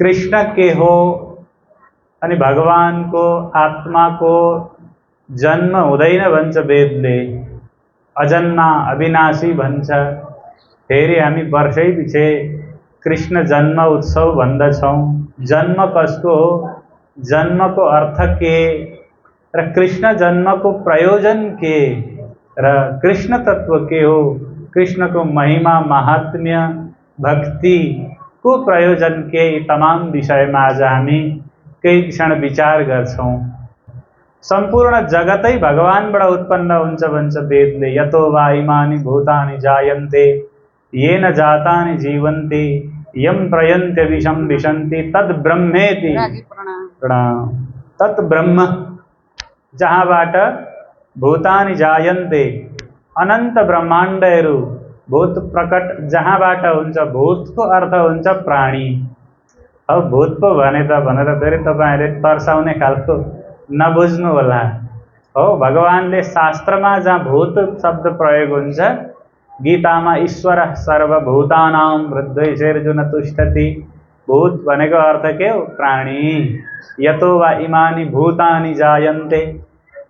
कृष्ण के हो अनि भगवानको आत्माको जन्म हुँदैन भन्छ वेदले। अजन्मा अविनाशी भन्छ। फेरि हामी वर्षै पछि कृष्ण जन्म उत्सव भन्दछौँ। जन्म कसको हो, जन्मको अर्थ के र कृष्ण जन्मको प्रयोजन के र कृष्ण तत्व के हो, कृष्णको महिमा महात्म्य भक्ति को प्रयोजन के, यी तमाम विषयमा आज हामी केही क्षण विचार गर्छौँ। सम्पूर्ण जगतै भगवानबाट उत्पन्न हुन्छ भन्छ वेदले। यतो वा इमानि भूतानि जायन्ते येन जातानि जीवन्ति यम प्रयन्त्य विषम विशन्ति तद् ब्रह्मेति। प्रणाम। तत् ब्रह्म, जहाँबाट भूतानि जायन्ते, अनन्त ब्रह्माण्डहरू भूत प्रकट जहाँबाट हुन्छ। भूतको अर्थ हुन्छ प्राणी। अब भूत पो भने त भनेर फेरि तपाईहरुले तर्साउने खालको नबुझ्नु होला हो। भगवानले शास्त्रमा जहाँ भूत शब्द प्रयोग हुन्छ, गीतामा ईश्वर सर्वभूतानां हृदयेर्जुन तुष्टति। भूत भनेको अर्थ के हो, प्राणी। यतो वा इमानि भूतानि जायन्ते,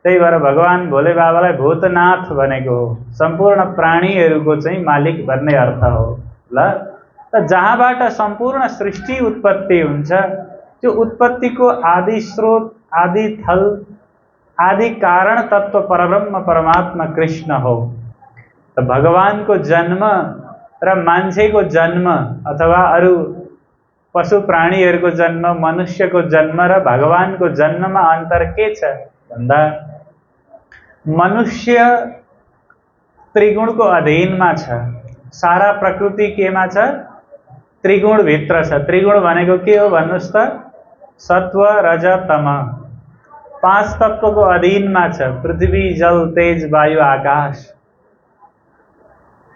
त्यही भएर भगवान भोले बाबालाई भूतनाथ भनेको हो। सम्पूर्ण प्राणीहरूको चाहिँ मालिक भन्ने अर्थ हो ल। त जहाँबाट सम्पूर्ण सृष्टि उत्पत्ति हुन्छ, त्यो उत्पत्तिको आदि स्रोत, आदि थल, आदि कारण तत्व परब्रह्म परमात्मा कृष्ण हो। त भगवानको जन्म र मान्छेको जन्म अथवा अरू पशु प्राणीहरूको जन्म, मनुष्यको जन्म र भगवानको जन्ममा अन्तर के छ भन्दा, मनुष्य त्रिगुणको अधीनमा छ। सारा प्रकृति केमा छ, त्रिगुण भित्र छ। त्रिगुण भनेको के हो भन्नुस् त, सत्व रज तम, पांच तत्वको अधीनमा छ। पृथ्वी जल तेज वायु आकाश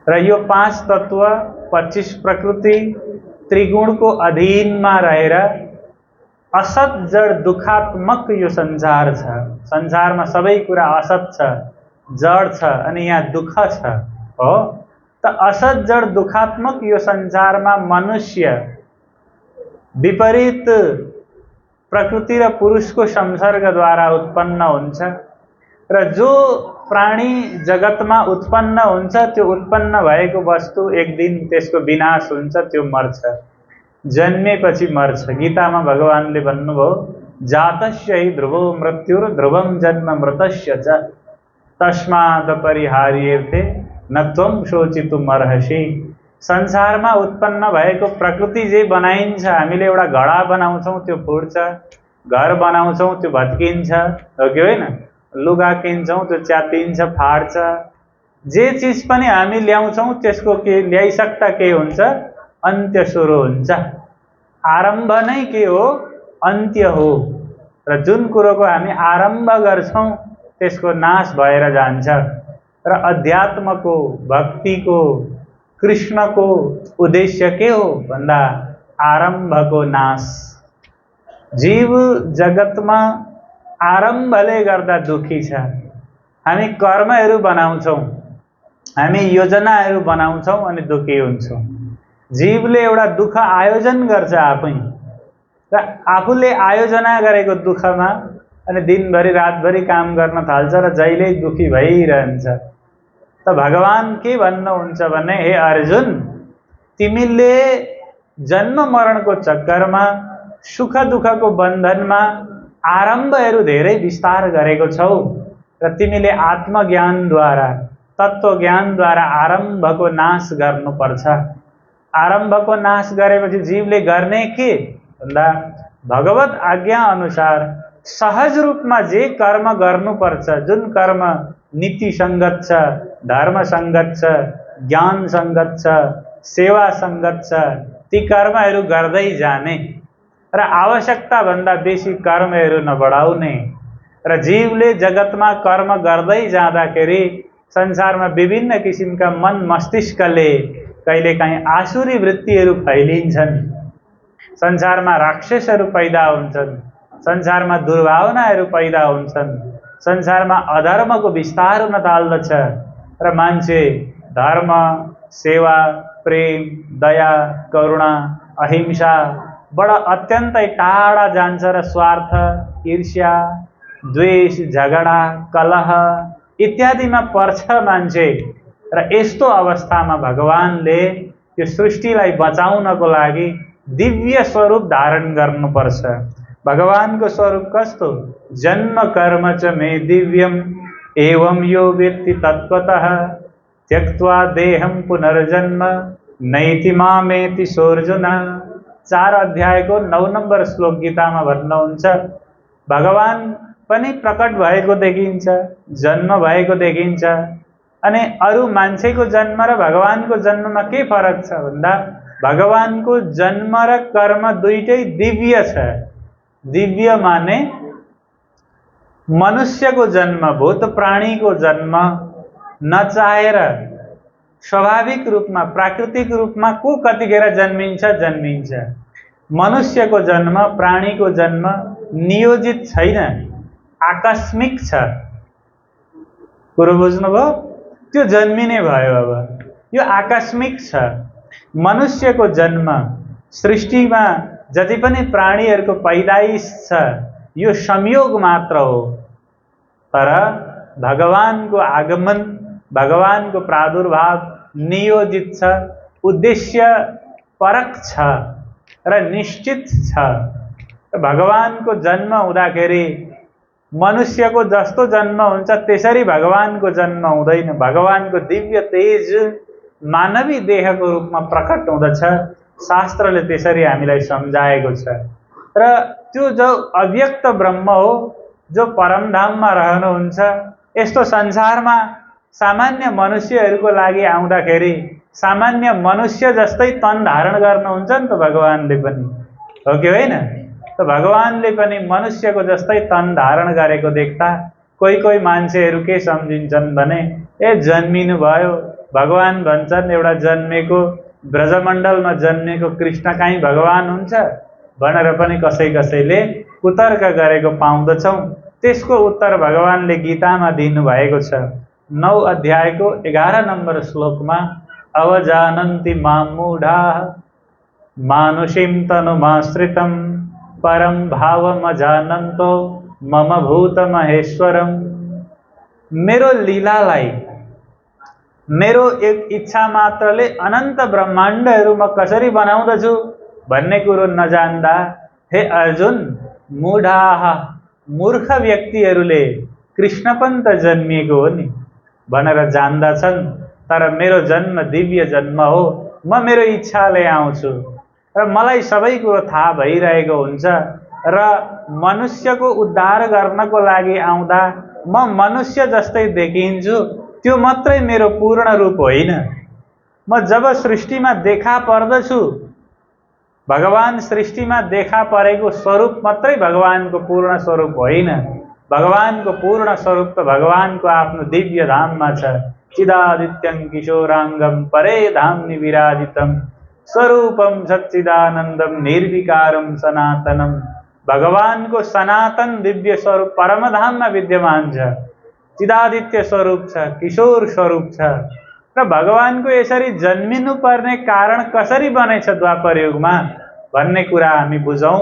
र यो पांच तत्व 25 प्रकृति त्रिगुणको अधीनमा रहेर असत जड दुखात्मक यो संसार छ। संसारमा सबै कुरा असत छ, जड छ अनि यहाँ दुख छ हो। त असत जड दुखात्मक यो संसारमा मनुष्य विपरीत प्रकृति र पुरुषको संसर्गद्वारा उत्पन्न हुन्छ र जो प्राणी जगतमा उत्पन्न हुन्छ, त्यो उत्पन्न भएको वस्तु एक दिन त्यसको विनाश हुन्छ, त्यो मर्छ, जन्मेपछि मर्छ। गीतामा भगवानले भन्नुभयो, जातस्य हि ध्रुवो मृत्युर ध्रुवम जन्म मृतस्य च तस्मादपरिहार्येऽर्थे न त्वं शोचितुमर्हसि। संसारमा उत्पन्न भएको प्रकृति जे बनाइन्छ, हामीले एउटा घडा बनाउँछौँ त्यो फुट्छ, घर बनाउँछौँ त्यो भत्किन्छ, हो कि होइन? लुगा किन्छौँ त्यो च्यातिन्छ, फाट्छ। जे चिज पनि हामी ल्याउँछौँ त्यसको के ल्याइसक्दा के हुन्छ, अन्त्य सुरु हुन्छ। आरम्भ नै के हो, अन्त्य हो। र जुन कुरोको हामी आरम्भ गर्छौँ त्यसको नाश भएर जान्छ। र अध्यात्मको, भक्तिको, कृष्णको उद्देश्य के हो भन्दा आरम्भको नाश। जीव जगतमा आरम्भले गर्दा दुखी छ। हामी कर्महरू बनाउँछौँ, हामी योजनाहरू बनाउँछौँ अनि दुखी हुन्छौँ। जीवले एउटा दुःख आयोजन गर्छ आफै, र आफूले आयोजना गरेको दुःखमा अनि दिनभरि रातभरि काम गर्न थाल्छ र जहिल्यै दुखी भइरहन्छ। त भगवान के भन्नुहुन्छ भने, हे अर्जुन, तिमीले जन्म मरणको चक्करमा, सुख दुःखको बन्धनमा आरम्भहरू धेरै विस्तार गरेको छौ र तिमीले आत्मज्ञानद्वारा, तत्त्वज्ञानद्वारा आरम्भको नाश गर्नुपर्छ। आरम्भको नाश गरेपछि जीवले गर्ने के भन्दा, भगवत आज्ञा अनुसार सहज रूपमा जे कर्म गर्नुपर्छ, जुन कर्म नीति संगत छ, धर्म संगत छ, ज्ञान संगत छ, सेवा संगत छ, ती कर्महरू गर्दै जाने र आवश्यकता भन्दा बेसी कर्महरू नबढाउने। र जीवले जगतमा कर्म गर्दै जाँदाखेरि संसारमा विभिन्न किसिमका मन मस्तिष्कले कहिलेकाहीँ आसुरी वृत्तिहरू फैलिन्छन्। संसारमा राक्षसहरू पैदा हुन्छन्, संसारमा दुर्भावनाहरू पैदा हुन्छन्, संसारमा अधर्मको विस्तार हुन थाल्दछ र मान्छे धर्म, सेवा, प्रेम, दया, करुणा, अहिंसा बडा अत्यन्तै टाढा जान्छ र स्वार्थ, ईर्ष्या, द्वेष, झगडा, कलह इत्यादिमा पर्छ मान्छे। र यस्तो अवस्थामा भगवानले यो सृष्टिलाई बचाउनको लागि दिव्य स्वरूप धारण गर्नुपर्छ। भगवानको स्वरूप कस्तो? जन्म कर्म च मे दिव्यम एवं यो वेत्ति तत्त्वतः त्यक्त्वा देहं पुनर्जन्म नैति मामेति सोऽर्जुन। 4 अध्यायको 9 नम्बर श्लोक गीतामा भन्नुहुन्छ, भगवान पनि प्रकट भएको देखिन्छ, जन्म भएको देखिन्छ। अनि अरू मान्छेको जन्म र भगवानको जन्ममा के फरक छ भन्दा भगवानको जन्म र कर्म दुईटै दिव्य छ। दिव्य माने मनुष्यको जन्म, भूत प्राणीको जन्म नचाहेर स्वाभाविक रूपमा, प्राकृतिक रूपमा को कतिखेर जन्मिन्छ। मनुष्यको जन्म, प्राणीको जन्म नियोजित छैन, आकस्मिक छ। कुरो बुझ्नुभयो? त्यो जन्मिने भयो। अब यो आकस्मिक छ। मनुष्यको जन्म, सृष्टिमा जति पनि प्राणीहरूको पैदाइश छ यो संयोग मात्र हो। तर भगवानको आगमन, भगवानको प्रादुर्भाव नियोजित छ, उद्देश्य परक छ र निश्चित छ। भगवानको जन्म हुँदाखेरि मनुष्यको जस्तो जन्म हुन्छ त्यसरी भगवानको जन्म हुँदैन। भगवानको दिव्य तेज मानवी देहको रूपमा प्रकट हुँदछ। शास्त्रले त्यसरी हामीलाई सम्झाएको छ। र त्यो जो अव्यक्त ब्रह्म हो, जो परमधाममा रहनुहुन्छ, यस्तो संसारमा सामान्य मनुष्यहरूको लागि आउँदाखेरि सामान्य मनुष्य जस्तै तन धारण गर्नुहुन्छ नि त भगवानले पनि, हो कि होइन? त भगवानले पनि मनुष्यको जस्तै तन धारण गरेको देख्दा कोही मान्छेहरू के सम्झिन्छन् भने ए जन्मिनु भयो। भगवान भन्छन् एउटा जन्मेको, ब्रजमण्डलमा जन्मेको कृष्ण काहीँ भगवान हुन्छ भनेर पनि कसैले कुतर्क गरेको पाउँदछौँ। त्यसको उत्तर भगवानले गीतामा दिनुभएको छ। 9 अध्यायको 11 नम्बर श्लोकमा अवजानन्ति मां मूढाः मानुषीं तनुमाश्रितं परं भावमजानन्तो मम भूतमहेश्वरम्। मेरो लीलालाई, मेरो एक इच्छा मात्रले अनन्त ब्रह्माण्डहरू म कसरी बनाउँदछु भन्ने कुरो नजान्दा हे अर्जुन, मूढाः मूर्ख व्यक्तिहरूले कृष्ण पनि त जन्मिएको हो नि भनेर जान्दछन्। तर मेरो जन्म दिव्य जन्म हो। म मेरो इच्छाले आउँछु र मलाई सबै कुरो थाहा भइरहेको हुन्छ। र मनुष्यको उद्धार गर्नको लागि आउँदा म मनुष्य जस्तै देखिन्छु। त्यो मात्रै मेरो पूर्ण रूप होइन। म जब सृष्टिमा देखा पर्दछु, भगवान सृष्टिमा देखा परेको स्वरूप मात्रै भगवानको पूर्ण स्वरूप होइन। भगवानको पूर्ण स्वरूप त भगवानको आफ्नो दिव्य धाममा छ। चिदादित्यं किशोरांगं परे धाम्नि विराजितं स्वरूपं सच्चिदानन्दं निर्विकारं सनातनं। भगवानको सनातन दिव्य स्वरूप परमधाममा विद्यमान छ। चिदादित्य स्वरूप छ, किशोर स्वरूप छ। र भगवानको यसरी जन्मिनु पर्ने कारण कसरी बनेछ द्वापर युगमा भन्ने कुरा हामी बुझौँ।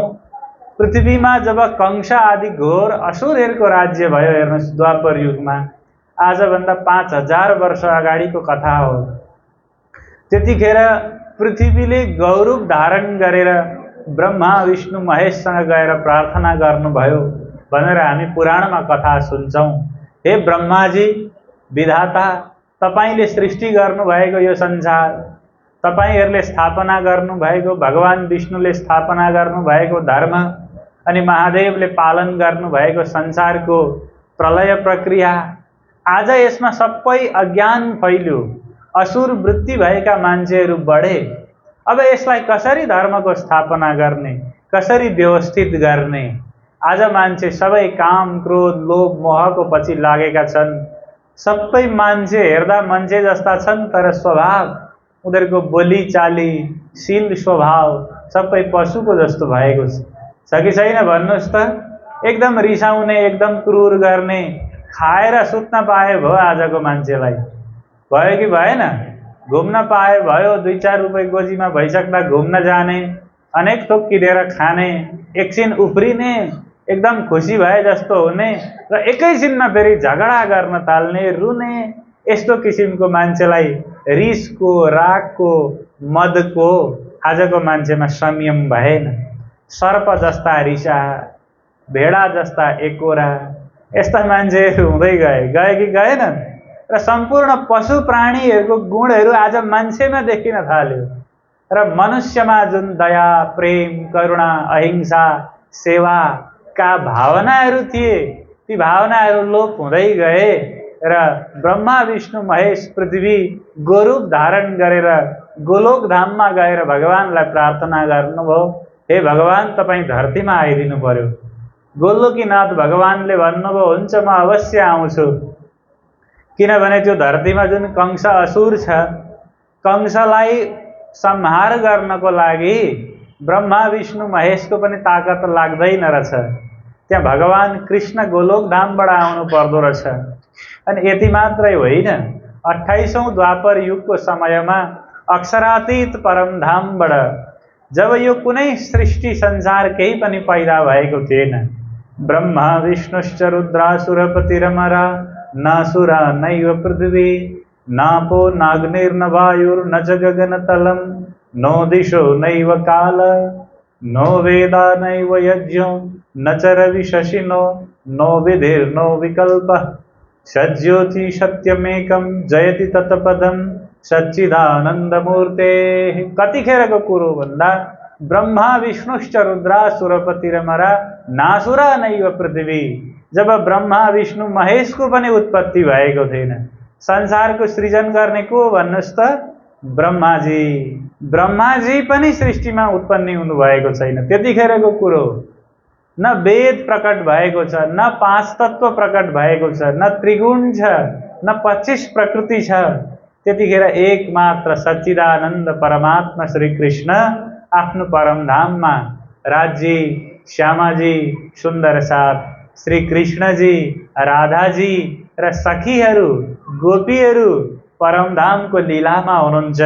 पृथ्वीमा जब कंस आदि घोर असुरहरूको राज्य भयो, हेर्नुहोस् द्वापर युगमा, आजभन्दा 5000 वर्ष अगाडिको कथा हो। त्यतिखेर पृथ्वीले गौरूप धारण गरेर ब्रह्मा विष्णु महेशसँग गएर प्रार्थना गर्नुभयो भनेर हामी पुराणमा कथा सुन्छौँ। हे ब्रह्माजी, विधाता, तपाईले सृष्टि गर्नुभएको यो संसार, तपाईहरूले स्थापना गर्नुभएको, भगवान विष्णुले स्थापना गर्नुभएको धर्म अनि महादेवले पालन गर्नुभएको संसारको प्रलय प्रक्रिया, आज यसमा सबै अज्ञान फैल्यो, असुर वृत्ति भएका मान्छेहरू बढे। अब यसलाई कसरी धर्मको स्थापना गर्ने, कसरी व्यवस्थित गर्ने? आज मान्छे सबै काम, क्रोध, लोभ, मोहको पछि लागेका छन्। सबै मान्छे हेर्दा मान्छे जस्ता छन्, तर स्वभाव, उनीहरूको बोली चाली, शील स्वभाव सबै पशुको जस्तो भएको छ कि छैन भन्नुहोस् त? एकदम रिसाउने, एकदम क्रूर गर्ने, खाएर सुत्न पाए भयो आजको मान्छेलाई, भयो कि भएन? घुम्न पाए भयो, 2-4 रुपैयाँ गोजीमा भइसक्दा घुम्न जाने, अनेक थोक किनेर खाने, एकछिन उफ्रिने, एकदम खुसी भए जस्तो हुने र एकैछिनमा फेरि झगडा गर्न थाल्ने, रुने, यस्तो किसिमको मान्छेलाई रिसको, रागको, मदको आजको मान्छेमा संयम भएन। सर्प जस्ता रिसा, भेडा जस्ता एकोरा, यस्ता मान्छेहरू हुँदै गए कि गएनन्? र सम्पूर्ण पशु प्राणीहरूको गुणहरू आज मान्छेमा देखिन थाल्यो र मनुष्यमा जुन दया, प्रेम, करुणा, अहिंसा, सेवाका भावनाहरू थिए, ती भावनाहरू लोप हुँदै गए र ब्रह्मा, विष्णु, महेश, पृथ्वी गोरूप धारण गरेर गोलोक धाममा गएर भगवानलाई प्रार्थना गर्नुभयो, हे भगवान तपाईँ धरतीमा आइदिनु पर्यो। गोलोकीनाथ भगवानले भन्नुभयो हुन्छ म अवश्य आउँछु, किनभने त्यो धरतीमा जुन कंस असुर छ, कंसलाई संहार गर्नको लागि ब्रह्मा, विष्णु, महेशको पनि ताकत लाग्दैन रहेछ। त्यहाँ भगवान कृष्ण गोलोक धामबाट आउनु पर्दो रहेछ। अनि यति मात्रै होइन, 28औं द्वापर युगको समयमा अक्षरातीत परमधामबाट जब यो कुनै सृष्टि संसार केही पनि पैदा भएको थिएन, ब्रह्मा विष्णुश्च रुद्रासुरपतिरमरा नासुरा नैव पृथ्वी नापो नाग्निर्न वायुर्न च गगनतलं नो दिशो नैव काल नो वेदा नैव यज्ञो न च रविशशिनो नो विधिर्नो विकल्पः सज्ज्योति सत्यमेकं जयति तत्पदं सच्चिदानन्दमूर्ते। कतिखेरको कुरो भन्दा ब्रह्मा विष्णुश्च रुद्रासुरपतिरमरा नासुरा नैव पृथ्वी, जब ब्रह्मा विष्णु महेशको पनि उत्पत्ति भएको थिएन, संसारको सृजन गर्ने को भन्नुस् त? ब्रह्माजी। ब्रह्माजी पनि सृष्टिमा उत्पन्न हुनुभएको छैन। त्यतिखेरको कुरो। न वेद प्रकट भएको छ, न 5 तत्व प्रकट भएको छ, न त्रिगुण छ, न 25 प्रकृति छ। त्यतिखेर एकमात्र सच्चिदानन्द परमात्मा श्री कृष्ण आफ्नो परमधाममा राजी, श्यामाजी, सुन्दर साथ, श्री कृष्णजी, राधाजी र सखीहरू, गोपीहरू परमधामको लीलामा हुनुहुन्छ।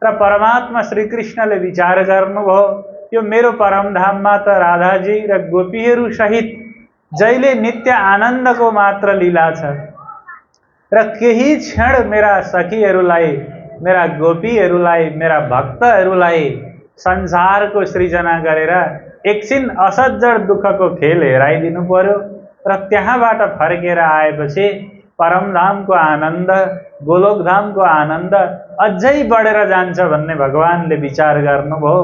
र परमात्मा श्री कृष्णले विचार गर्नुभयो, यो मेरो परमधाममा त राधाजी र गोपीहरू सहित जहिले नित्य आनन्दको मात्र लीला छ र केही क्षण मेरा सखीहरूलाई, मेरा गोपीहरूलाई, मेरा भक्तहरूलाई संसारको सृजना गरेर एकछिन असज्जड दुःखको खेल हेराइदिनु पर्यो र त्यहाँबाट फर्केर आएपछि परमधामको आनन्द, गोलोकधामको आनन्द अझै बढेर जान्छ भन्ने भगवानले विचार गर्नुभयो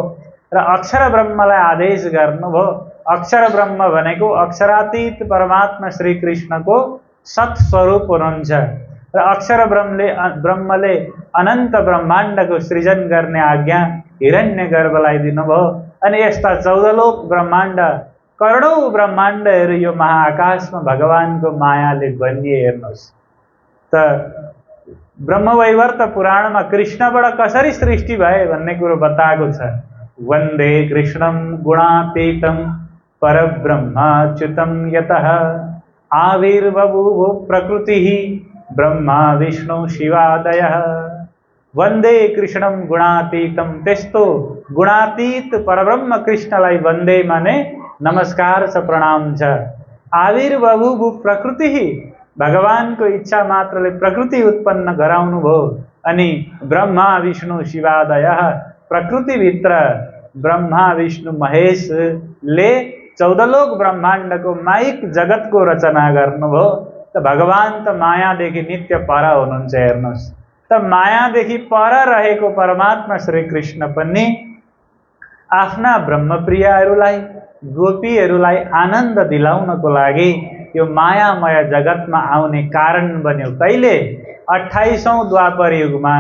र अक्षर ब्रह्मलाई आदेश गर्नुभयो। अक्षर ब्रह्म भनेको अक्षरातीत परमात्मा श्री कृष्णको सत स्वरूप हुनुहुन्छ र अक्षर ब्रह्मले अनन्त ब्रह्माण्डको सृजन गर्ने आज्ञा हिरण्यगर्भलाई दिनुभयो। अनि यस्ता 14 लोक ब्रह्माण्ड, करोडौं ब्रह्माण्डहरू यो महाआकाशमा भगवानको मायाले बनिए। हेर्नुहोस् त ब्रह्मवैवर्त पुराणमा कृष्णबाट कसरी सृष्टि भए भन्ने कुरो बताएको छ। वन्दे कृष्णं गुणातीतं परब्रह्माच्युतं यतः आविर्बभूव प्रकृतिः ब्रह्मा विष्णु शिवादयः। वन्दे कृष्णं गुणातीतं, त्यस्तो गुणातीत परब्रह्म कृष्णलाई वन्दे माने नमस्कार छ, प्रणाम छ। आविर्बभूव प्रकृतिः, भगवानको इच्छा मात्रले प्रकृति उत्पन्न गराउनु भयो। अनि ब्रह्मा विष्णु शिवादयः, प्रकृतिभित्र ब्रह्मा विष्णु महेशले 14 लोक ब्रह्माण्डको माइक जगतको रचना गर्नुभयो। त भगवान त मायादेखि नित्य पर हुनुहुन्छ। हेर्नुहोस् त मायादेखि पर रहेको परमात्मा श्री कृष्ण पनि आफ्ना ब्रह्मप्रियहरूलाई, गोपीहरूलाई आनन्द दिलाउनको लागि यो मायामय जगतमा आउने कारण बन्यो। कहिले? 28औं द्वापर युगमा।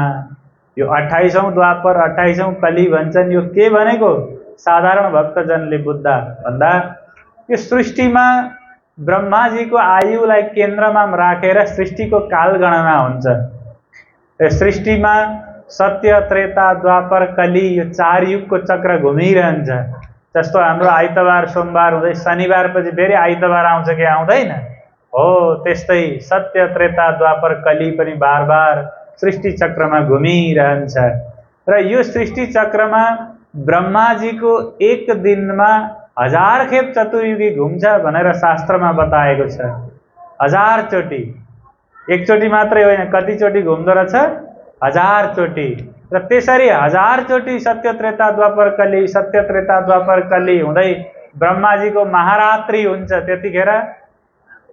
यो 28औं द्वापर, 28औं कली भन्छन्। यो के भनेको? साधारण भक्तजनले बुझ्दा भन्दा यो सृष्टिमा ब्रह्माजीको आयुलाई केन्द्रमा राखेर सृष्टिको काल गणना हुन्छ। सृष्टिमा सत्य, त्रेता, द्वापर, कली, यो 4 युगको चक्र घुमिरहन्छ। जस्तो हाम्रो आइतबार सोमबार हुँदै शनिबारपछि फेरि आइतबार आउँछ कि आउँदैन? हो, त्यस्तै सत्य, त्रेता, द्वापर, कली पनि बार बार सृष्टि चक्रमा घुमिरहन्छ। र यो सृष्टि चक्रमा ब्रह्माजीको एक दिनमा 1000 खेप चतुर्युगी घुम्छ भनेर शास्त्रमा बताएको छ। 1000 चोटि, एकचोटि मात्रै होइन, कति चोटि घुम्दो रहेछ? 1000 चोटि। र त्यसरी 1000 चोटि सत्य त्रेता द्वापर कली, सत्य त्रेता द्वापर कली हुँदै ब्रह्माजीको महारात्रि हुन्छ। त्यतिखेर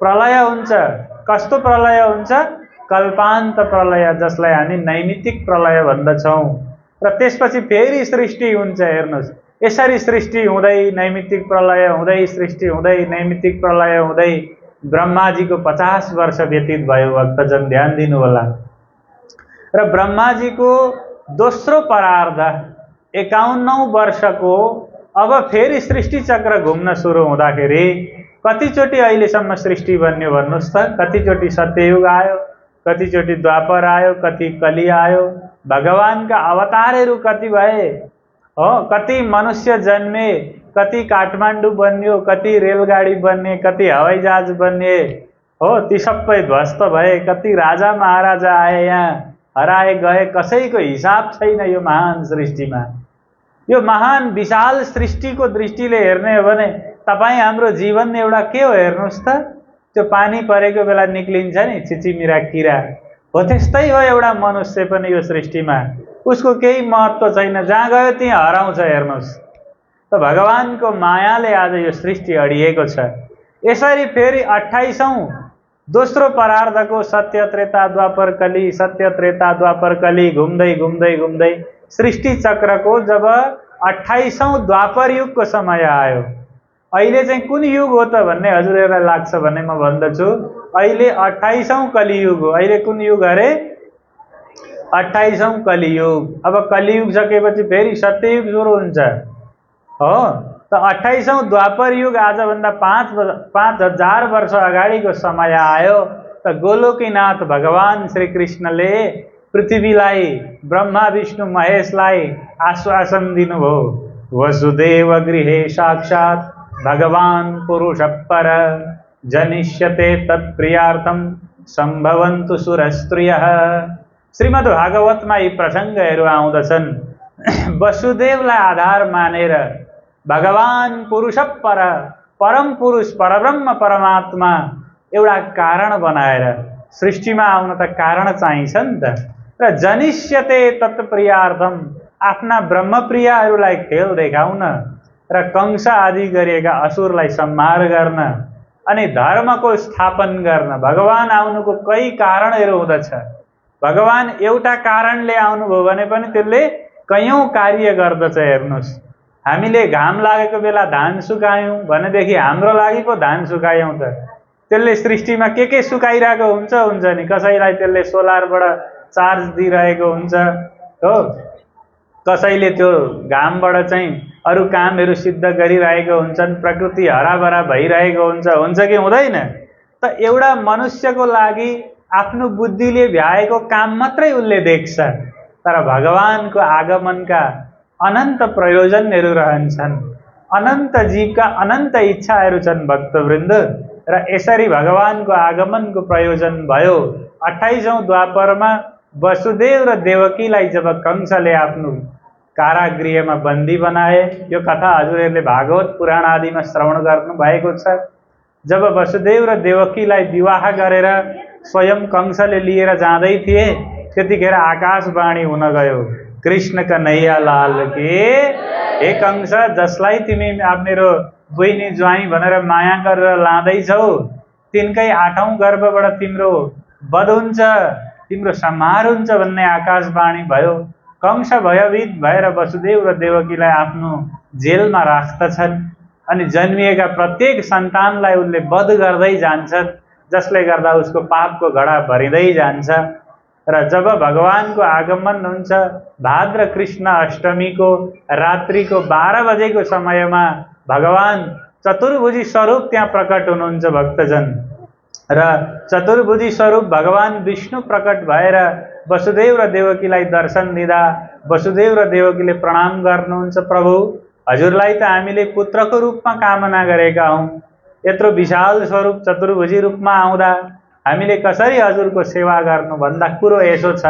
प्रलय हुन्छ। कस्तो प्रलय हुन्छ? कल्पान्त प्रलय, जसलाई हामी नैमित्तिक प्रलय भन्दछौँ। र त्यसपछि फेरि सृष्टि हुन्छ। हेर्नुहोस्, यसरी सृष्टि हुँदै नैमित्तिक प्रलय हुँदै, सृष्टि हुँदै नैमित्तिक प्रलय हुँदै ब्रह्माजीको 50 वर्ष व्यतीत भयो। भक्तजन ध्यान दिनु होला। र ब्रह्माजीको दोस्रो परार्ध 51औं वर्षको अब फेरि सृष्टि चक्र घुम्न सुरु हुँदाखेरि कतिचोटि अहिलेसम्म सृष्टि बन्यो भन्नुहोस् त? कतिचोटि सत्ययुग आयो, कतिचोटि द्वापर आयो, कति कली आयो। भगवानका अवतारहरू कति भए हो? कति मनुष्य जन्मे, कति काठमाडौँ बन्यो, कति रेलगाडी बन्ने, कति हवाईजहाज बन्ने हो, ती सबै ध्वस्त भए। कति राजा महाराजा आए, यहाँ हराए गए, कसैको हिसाब छैन यो महान सृष्टिमा। यो महान विशाल सृष्टिको दृष्टिले हेर्ने हो भने तपाईँ हाम्रो जीवन एउटा के हो हेर्नुहोस् त? त्यो पानी परेको बेला निक्लिन्छ नि चिचिमिरा किरा, हो त्यस्तै हो एउटा मनुष्य पनि यो सृष्टिमा। उसको केही महत्त्व छैन, जहाँ गयो त्यहाँ हराउँछ। हेर्नुहोस् त, भगवानको मायाले आज यो सृष्टि अडिएको छ। यसरी फेरि 28औं दोस्रो परार्धको सत्य त्रेता द्वापर कली, सत्य त्रेता द्वापर कली घुम्दै घुम्दै घुम्दै सृष्टि चक्रको जब 28औं द्वापर युगको समय आयो। अहिले चाहिँ कुन युग हो त भन्ने हजुरहरूलाई लाग्छ भने म भन्दछु, अहिले 28औं कलियुग हो। अहिले कुन युग अरे? 28औं कलियुग। अब कलियुग सकेपछि फेरि सत्ययुग सुरु हुन्छ हो। त 28औं द्वापर युग आजभन्दा 5000 वर्ष अगाडिको समय आयो। त गोलोकीनाथ भगवान श्री कृष्णले पृथ्वीलाई, ब्रह्मा विष्णु महेशलाई आश्वासन दिनुभयो, वसुदेव गृहे साक्षात् भगवान पुरुष पर जनिष्यते तत्प्रियार्थम संभवन्तु सुरस्त्रियः। श्रीमद् भागवतमा यी प्रसङ्गहरू आउँदछन्। वसुदेवलाई आधार मानेर भगवान पुरुष पर, परम पुरुष परब्रह्म परमात्मा एउटा कारण बनाएर सृष्टिमा आउन त कारण चाहिन्छ नि त। र जनिष्यते तत्प्रियार्थम, आफ्ना ब्रह्मप्रियहरूलाई खेल देखाउन र कंस आदि गरिएका असुरलाई संहार गर्न अनि धर्मको स्थापन गर्न भगवान आउनुको कई कारणहरू हुँदछ। भगवान एउटा कारणले आउनुभयो भने पनि त्यसले कयौं कार्य गर्दछ। हेर्नुहोस्, हामीले घाम लागेको बेला धान सुकायौं भनेदेखि हाम्रो लागि पो धान सुकायौं त। त्यसले सृष्टिमा के सुकाइरहेको हुन्छ नि। कसैलाई त्यसले सोलरबाट चार्ज दिइरहेको हुन्छ हो, कसैले त्यो घामबाट चाहिँ अरू कामहरू सिद्ध गरिरहेको हुन्छन्, प्रकृति हराभरा भइरहेको हुन्छ कि हुँदैन? त एउटा मनुष्यको लागि आफ्नो बुद्धिले भ्याएको काम मात्रै उसले देख्छ, तर भगवानको आगमनका अनन्त प्रयोजनहरू रहन्छन्, अनन्त जीवका अनन्त इच्छाहरू छन् भक्तवृन्द। र यसरी भगवानको आगमनको प्रयोजन भयो। 28औं द्वापरमा वसुदेव र देवकीलाई जब कंसले आफ्नो कारागृहमा बन्दी बनाए, यो कथा हजुरहरूले भागवत पुराण आदिमा श्रवण गर्नु भएको छ। जब वसुदेव र देवकीलाई विवाह गरेर स्वयं कंसले लिएर जाँदै थिए, त्यतिखेर आकाशवाणी हुन गयो, कृष्ण कन्हैया लाल के। हे कंस, जसलाई तिमी मेरो बहिनी ज्वाइँ भनेर माया गरेर लाँदैछौ, तिनकै 8औं गर्भबाट तिम्रो वध हुन्छ, तिम्रो संहार हुन्छ भन्ने आकाशवाणी भयो। कंस भयभीत भएर वसुदेव र देवकीलाई आफ्नो जेलमा राख्दछन् अनि जन्मिएका प्रत्येक सन्तानलाई उनले वध गर्दै जान्छन्, जसले गर्दा उसको पापको घडा भरिँदै जान्छ। र जब भगवानको आगमन हुन्छ भाद्र कृष्ण अष्टमीको रात्रिको 12 बजेको समयमा भगवान चतुर्भुजी स्वरूप त्यहाँ प्रकट हुनुहुन्छ भक्तजन। र चतुर्भुजी स्वरूप भगवान विष्णु प्रकट भएर वसुदेव र देवकीलाई दर्शन दिँदा वसुदेव र देवकीले प्रणाम गर्नुहुन्छ, प्रभु हजुरलाई त हामीले पुत्रको रूपमा कामना गरेका हौं, यत्रो विशाल स्वरूप चतुर्भुजी रूपमा आउँदा हामीले कसरी हजुरको सेवा गर्नु भन्दा कुरो यसो छ,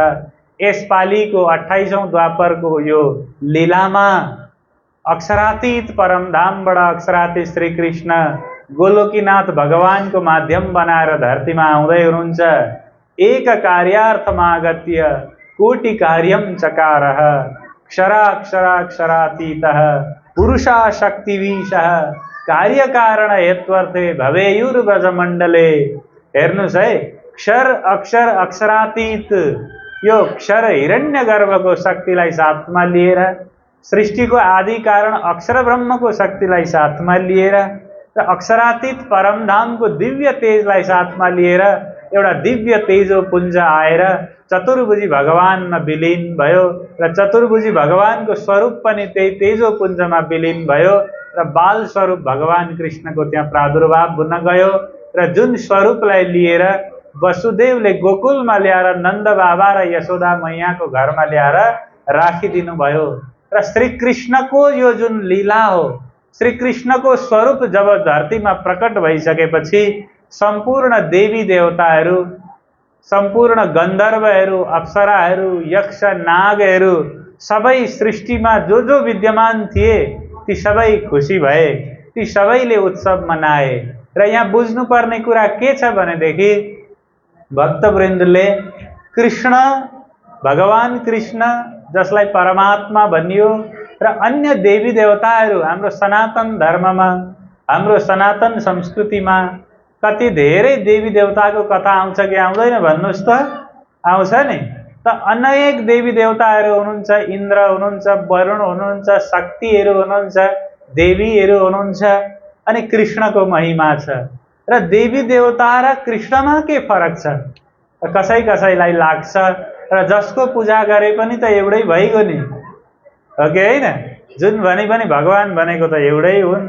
यसपालिको 28औं द्वापरको यो लीलामा अक्षरातीत परमधामबाट अक्षरातीत श्री कृष्ण गोलोकीनाथ भगवानको माध्यम बनाएर धरतीमा आउँदै हुनुहुन्छ। एक कार्यार्थमागत्य कोटि कार्यम चकारः क्षराक्षराक्षरातीतः पुरुषा शक्तिवीशः कार्यकारण हेत्वर्थे भवेयुर्ब्रजमण्डले। हेर्नुस् है, क्षर अक्षर अक्षरातीत यो क्षर हिरण्यगर्भको शक्तिलाई साथमा लिएर, सृष्टिको आदि कारण अक्षर ब्रह्मको शक्तिलाई साथमा लिएर र अक्षरातीत परमधामको दिव्य तेजलाई साथमा लिएर एउटा दिव्य तेजो पुञ्ज आएर चतुर्भुजी भगवानमा विलीन भयो र चतुर्भुजी भगवानको स्वरूप पनि त्यही तेजो पुञ्जमा विलीन भयो र बाल स्वरूप भगवान कृष्णको त्यहाँ प्रादुर्भाव हुन गयो र जुन स्वरूपलाई लिएर वसुदेवले गोकुलमा ल्याएर नन्द बाबा र यशोदा मैयाको घरमा ल्याएर राखिदिनु भयो। र श्री कृष्णको यो जुन लीला हो, श्री कृष्णको स्वरूप जब धरतीमा प्रकट भइसकेपछि सम्पूर्ण देवी देवताहरू, सम्पूर्ण गन्धर्वहरू, अप्सराहरू, यक्ष नागहरू सबै सृष्टिमा जो जो विद्यमान थिए ती सबै खुसी भए, ती सबैले उत्सव मनाए। र यहाँ बुझ्नुपर्ने कुरा के छ भनेदेखि भक्तवृन्दले कृष्ण, भगवान कृष्ण जसलाई परमात्मा भनियो र अन्य देवी देवताहरू हाम्रो सनातन धर्ममा, हाम्रो सनातन संस्कृतिमा कति धेरै देवी देवताको कथा आउँछ कि आउँदैन भन्नुस् त? आउँछ नि त। अनेक देवी देवताहरू हुनुहुन्छ, इन्द्र हुनुहुन्छ, वरुण हुनुहुन्छ, शक्तिहरू हुनुहुन्छ, देवीहरू हुनुहुन्छ, अनि कृष्णको महिमा छ। र देवी देवता र कृष्णमा के फरक छ? कसै कसैलाई लाग्छ र जसको पूजा गरे पनि त एउटै भइगयो नि, हो कि होइन? जुन भने पनि भगवान भनेको त एउटै हुन्।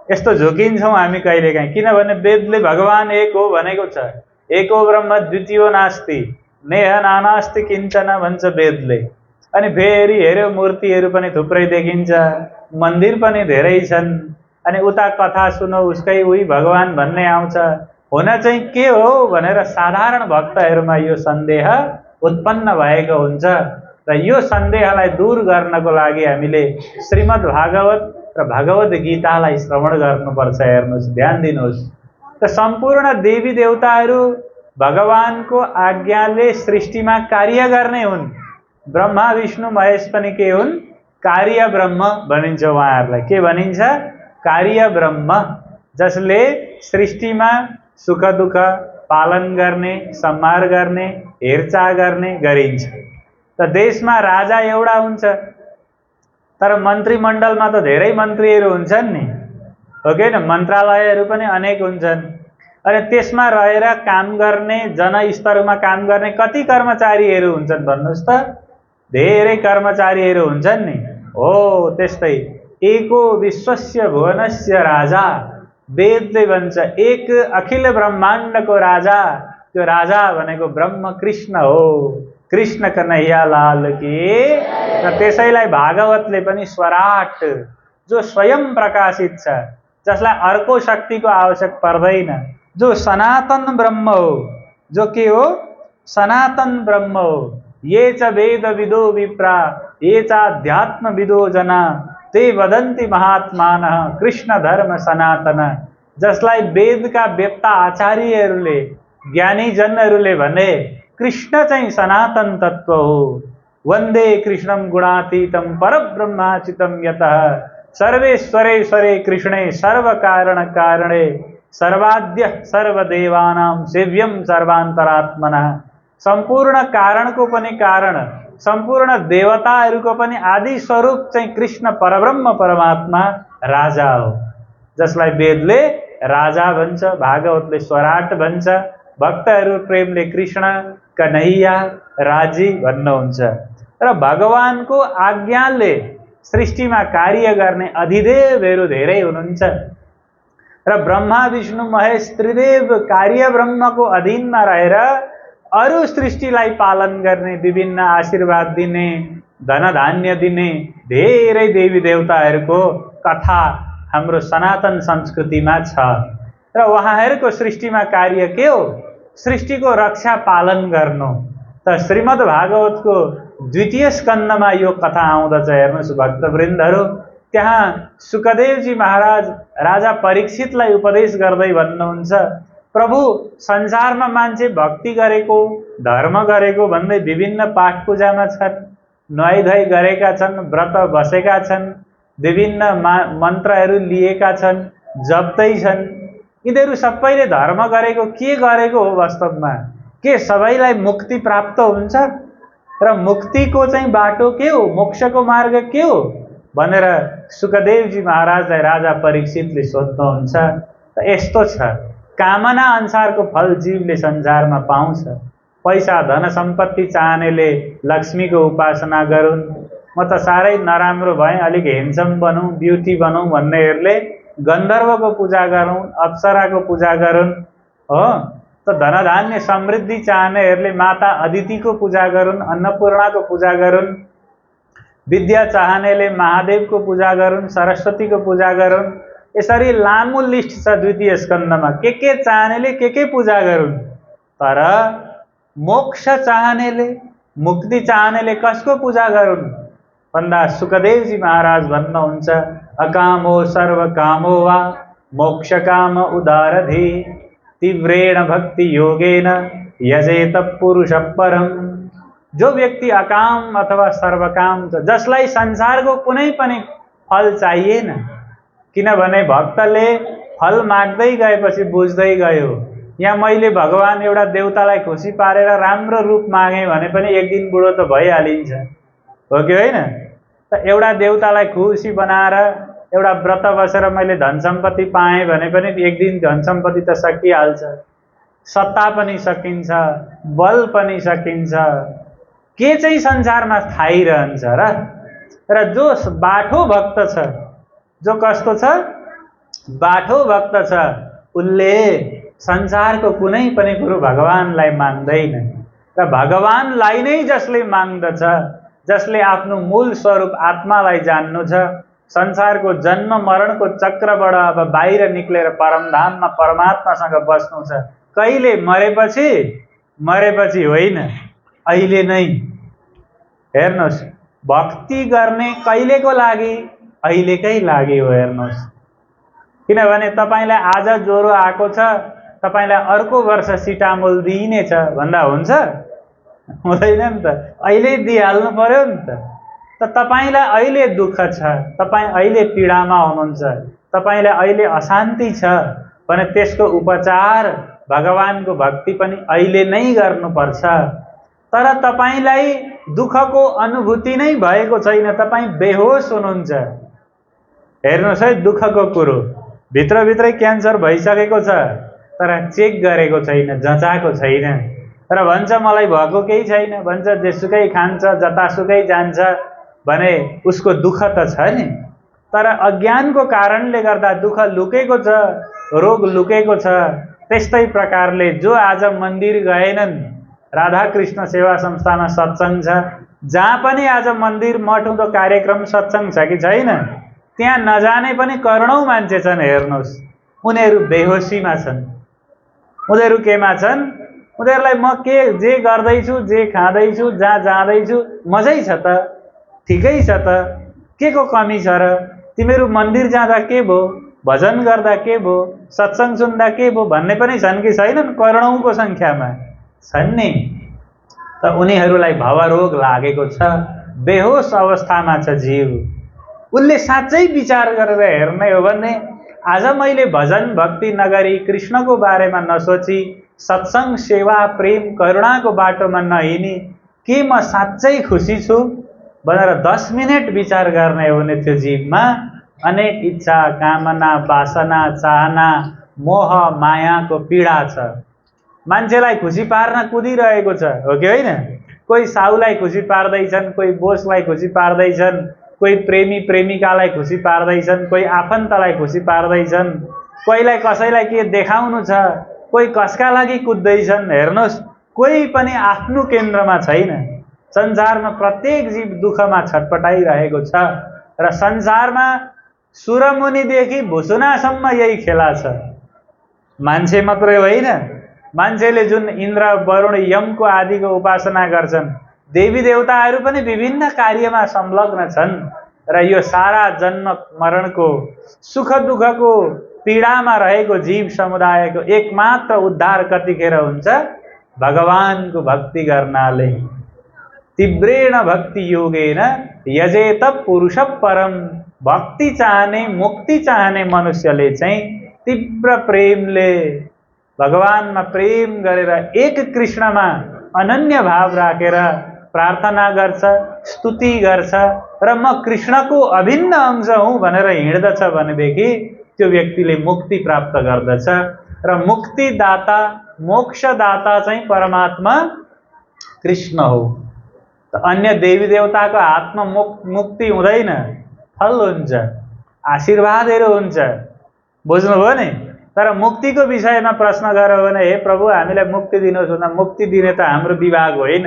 यस्तो झुकिन्छौँ हामी कहिलेकाहीँ, किनभने वेदले भगवान एक हो भनेको छ। एको ब्रह्म द्वितीयो नास्ति नेह नानास्ति किञ्चन भन्छ वेदले। अनि फेरि हेऱ्यो मूर्तिहरू पनि थुप्रै देखिन्छ, मन्दिर पनि धेरै छन्, अनि उता कथा सुनौ उसकै उही भगवान भन्ने आउँछ। हुन चाहिँ के हो भनेर साधारण भक्तहरूमा यो सन्देह उत्पन्न भएको हुन्छ र यो सन्देहलाई दूर गर्नको लागि हामीले श्रीमद् भागवत र भगवद् गीतालाई श्रवण गर्नुपर्छ। हेर्नुहोस्, ध्यान दिनुहोस्। त सम्पूर्ण देवी देवताहरू भगवानको आज्ञाले सृष्टिमा कार्य गर्ने हुन्। ब्रह्मा विष्णु महेश पनि के हुन्? कार्य ब्रह्म भनिन्छ उहाँहरूलाई। के भनिन्छ? कार्य ब्रह्म, जसले सृष्टिमा सुख दुःख पालन गर्ने, संहार गर्ने, हेरचाह गर्ने गरिन्छ। त देशमा राजा एउटा हुन्छ, तर मन्त्रीमण्डलमा त धेरै मन्त्रीहरू हुन्छन् नि, हो कि होइन? मन्त्रालयहरू पनि अनेक हुन्छन्। अनि त्यसमा रहेर काम गर्ने, जनस्तरमा काम गर्ने कति कर्मचारीहरू हुन्छन् भन्नुहोस् त? धेरै कर्मचारीहरू हुन्छन् नि। हो त्यस्तै एको विश्वस्य भुवनस्य राजा, वेदले भन्छ एक अखिल ब्रह्माण्डको राजा। त्यो राजा भनेको ब्रह्म कृष्ण हो। कृष्ण कन्हैया लाल की। र त्यसैलाई भागवतले पनि स्वराट, जो स्वयं प्रकाशित छ, जसलाई अर्को शक्तिको आवश्यक पर्दैन, जो सनातन ब्रह्म हो, जो के हो? सनातन ब्रह्म हो। ये च वेद विदो विप्रा ये च अध्यात्म विदो जना ते वदन्ति महात्मानः कृष्ण धर्म सनातन। जसलाई वेदका वेत्ता आचार्यहरूले, ज्ञानीजनहरूले भने कृष्ण चाहिँ सनातन तत्व हो। वन्दे कृष्णं गुणातीतं परब्रह्माच्युतं यतः सर्वेश्वरेश्वरे कृष्णे सर्वकारण कारणे सर्वाद्य सर्वदेवानां सेव्यं सर्वान्तरात्मनः। सम्पूर्ण कारणको पनि कारण, सम्पूर्ण देवताहरूको पनि आदि स्वरूप चाहिँ कृष्ण परब्रह्म परमात्मा राजा हो, जसलाई वेदले राजा भन्छ, भागवतले स्वराट भन्छ। भक्तहरू प्रेमले कृष्ण कन्हैया राजी भन्नुहुन्छ। र भगवानको आज्ञाले सृष्टिमा कार्य गर्ने अधिदेवहरू धेरै हुनुहुन्छ। र ब्रह्मा विष्णु महेश त्रिदेव कार्य ब्रह्मको अधीनमा रहेर अरू सृष्टिलाई पालन गर्ने, विभिन्न आशीर्वाद दिने, धनधान्य दिने धेरै देवी देवताहरूको कथा हाम्रो सनातन संस्कृतिमा छ। र उहाँहरूको सृष्टिमा कार्य के हो? सृष्टिको रक्षा पालन गर्नु। त श्रीमद् भागवतको द्वितीय स्कन्धमा यो कथा आउँदछ। हेर्नुहोस् भक्तवृन्दहरू, त्यहाँ सुखदेवजी महाराज राजा परीक्षितलाई उपदेश गर्दै भन्नुहुन्छ, प्रभु संसारमा मान्छे भक्ति गरेको, धर्म गरेको भन्दै विभिन्न पाठ पूजामा छन्, नुहाइधुवाइ गरेका छन्, व्रत बसेका छन्, विभिन्न मन्त्रहरू लिएका छन्, जप्दै छन्। यिनीहरू सबैले धर्म गरेको के गरेको हो वास्तवमा? के सबैलाई मुक्ति प्राप्त हुन्छ? र मुक्तिको चाहिँ बाटो के हो, मोक्षको मार्ग के हो भनेर सुखदेवजी महाराजलाई राजा परीक्षितले सोध्नुहुन्छ। त यस्तो छ, कामना अनुसारको फल जीवले संसारमा पाउँछ। पैसा धन सम्पत्ति चाहनेले लक्ष्मीको उपासना गरून्, म त साह्रै नराम्रो भएँ, अलिक हेन्सम बनौँ, ब्युटी बनौँ भन्नेहरूले गन्धर्वको पूजा गरौँ, अप्सराको पूजा गरून्, हो। त धनधान्य समृद्धि चाहनेहरूले माता अदितिको पूजा गरून्, अन्नपूर्णाको पूजा गरून्। विद्या चाहनेले महादेवको पूजा गरून्, सरस्वतीको पूजा गरून्। यसरी लामो लिस्ट छ द्वितीय स्कन्धमा, के चाहनेले के पूजा गरून्। तर मोक्ष चाहनेले, मुक्ति चाहनेले कसको पूजा गरून् भन्दा सुखदेवजी महाराज भन्नुहुन्छ, अकामो सर्वकामो वा मोक्षकाम उदारधि तीव्रेण भक्ति योगेन यजेत पुरुष परम। जो व्यक्ति अकाम अथवा सर्वकाम छ, जसलाई संसारको कुनै पनि फल चाहिएन, किनभने भक्तले फल माग्दै गएपछि बुझ्दै गयो, यहाँ मैले भगवान एउटा देवतालाई खुसी पारेर राम्रो रूप मागेँ भने पनि एक दिन बुढो त भइहालिन्छ, हो कि होइन? त एउटा देवतालाई खुसी बनाएर एउटा व्रत बसेर मैले धन सम्पत्ति पाएँ भने पनि एक दिन धन सम्पत्ति त सकिहाल्छ, सत्ता पनि सकिन्छ, बल पनि सकिन्छ। के चाहिँ संसारमा थाइरहन्छ र जो बाठो भक्त छ, जो कस्तो छ, बाठो भक्त छ, उसले संसारको कुनै पनि कुरो भगवानलाई माग्दैन। र भगवानलाई नै जसले माग्दछ, जसले आफ्नो मूल स्वरूप आत्मालाई जान्नु छ, संसारको जन्म मरणको चक्रबाट अब बाहिर निक्लेर परमधाममा परमात्मासँग बस्नु छ। कहिले? मरेपछि? मरेपछि होइन, अहिले नै। हेर्नुहोस्, भक्ति गर्ने कहिलेको लागि? अहिलेकै लागि हो। हेर्नुहोस्, किनभने तपाईँलाई आज ज्वरो आएको छ, तपाईँलाई अर्को वर्ष सिटामोल दिइनेछ भन्दा हुन्छ? हुँदैन नि त, अहिले दिइहाल्नु पर्यो नि त। त तपाईँलाई अहिले दुःख छ, तपाईँ अहिले पीडामा हुनुहुन्छ, तपाईँलाई अहिले अशान्ति छ भने त्यसको उपचार भगवानको भक्ति पनि अहिले नै गर्नुपर्छ। तर तपाईँलाई दुःखको अनुभूति नै भएको छैन, तपाईँ बेहोस हुनुहुन्छ। हेर्नुहोस् है, दुःखको कुरो भित्रभित्रै क्यान्सर भइसकेको छ, तर चेक गरेको छैन, जँचाएको छैन, र भन्छ मलाई भएको केही छैन, भन्छ जेसुकै खान्छ, जतासुकै जान्छ भने उसको दुःख त छ नि। तर अज्ञानको कारणले गर्दा दुःख लुकेको छ, रोग लुकेको छ। त्यस्तै प्रकारले जो आज मन्दिर गएनन्, राधाकृष्ण सेवा संस्थामा सत्सङ्ग छ, जहाँ पनि आज मन्दिर मठ उँधो कार्यक्रम सत्सङ्ग छ कि छैन, त्यहाँ नजाने पनि करोडौँ मान्छे छन्। हेर्नुहोस्, उनीहरू बेहोसीमा छन्। उनीहरू केमा छन्? उनीहरूलाई म के जे गर्दैछु, जे खाँदैछु, जहाँ जाँदैछु मजै छ त, ठिकै छ त, के को कमी छ र? तिमीहरू मन्दिर जाँदा के भो, भजन गर्दा के भो, सत्सङ्ग सुन्दा के भो भन्ने पनि छन् कि छैनन्? करोडौँको सङ्ख्यामा छन् नि। त उनीहरूलाई भवरोग लागेको छ, बेहोस अवस्थामा छ जीव। उसले साँच्चै विचार गरेर हेर्ने हो भने आज मैले भजन भक्ति नगरी, कृष्णको बारेमा नसोची, सत्सङ्ग सेवा प्रेम करुणाको बाटोमा नहिँडी के म साँच्चै खुसी छु भनेर 10 मिनट विचार गर्ने हो भने त्यो जीवमा अनेक इच्छा, कामना, वासना, चाहना, मोह, मायाको पीडा छ। मान्छेलाई खुसी पार्न कुदिरहेको छ, हो कि होइन? कोही साउलाई खुसी पार्दैछन्, कोही बोसलाई खुसी पार्दैछन्, कोही प्रेमी प्रेमिकालाई खुसी पार्दैछन्, कोही आफन्तलाई खुसी पार्दैछन्, कोहीलाई कसैलाई के देखाउनु छ, कोही कसका लागि कुद्दैछन्। हेर्नुहोस्, कोही पनि आफ्नो केन्द्रमा छैन। संसारमा प्रत्येक जीव दुःखमा छटपटाइरहेको छ र संसारमा सुरमुनिदेखि भुसुनासम्म यही खेला छ। मान्छे मात्रै होइन, मान्छेले जुन इन्द्र वरुण यमको आदिको उपासना गर्छन्, देवी देवताहरू पनि विभिन्न कार्यमा संलग्न छन्। र यो सारा जन्म मरणको सुख दुःखको पीडामा रहेको जीव समुदायको एकमात्र उद्धार कतिखेर हुन्छ? भगवानको भक्ति गर्नाले। तीव्रेण भक्ति योगेन यजेत पुरुष परम। भक्ति चाहने, मुक्ति चाहने मनुष्यले चाहिँ तीव्र प्रेमले भगवानमा प्रेम गरेर एक कृष्णमा अनन्य भाव राखेर प्रार्थना गर्छ, स्तुति गर्छ र म कृष्णको अभिन्न अंश हुँ भनेर हिँड्दछ भनेदेखि त्यो व्यक्तिले मुक्ति प्राप्त गर्दछ। र मुक्तिदाता, मोक्षदाता चाहिँ परमात्मा कृष्ण हो। अन्य देवी देवताको हातमा मुक्ति हुँदैन, फल हुन्छ, आशीर्वादहरू हुन्छ, बुझ्नुभयो नि। तर मुक्तिको विषयमा प्रश्न गर्यो भने हे प्रभु हामीलाई मुक्ति दिनुहोस् भन्दा मुक्ति दिने त हाम्रो विभाग होइन।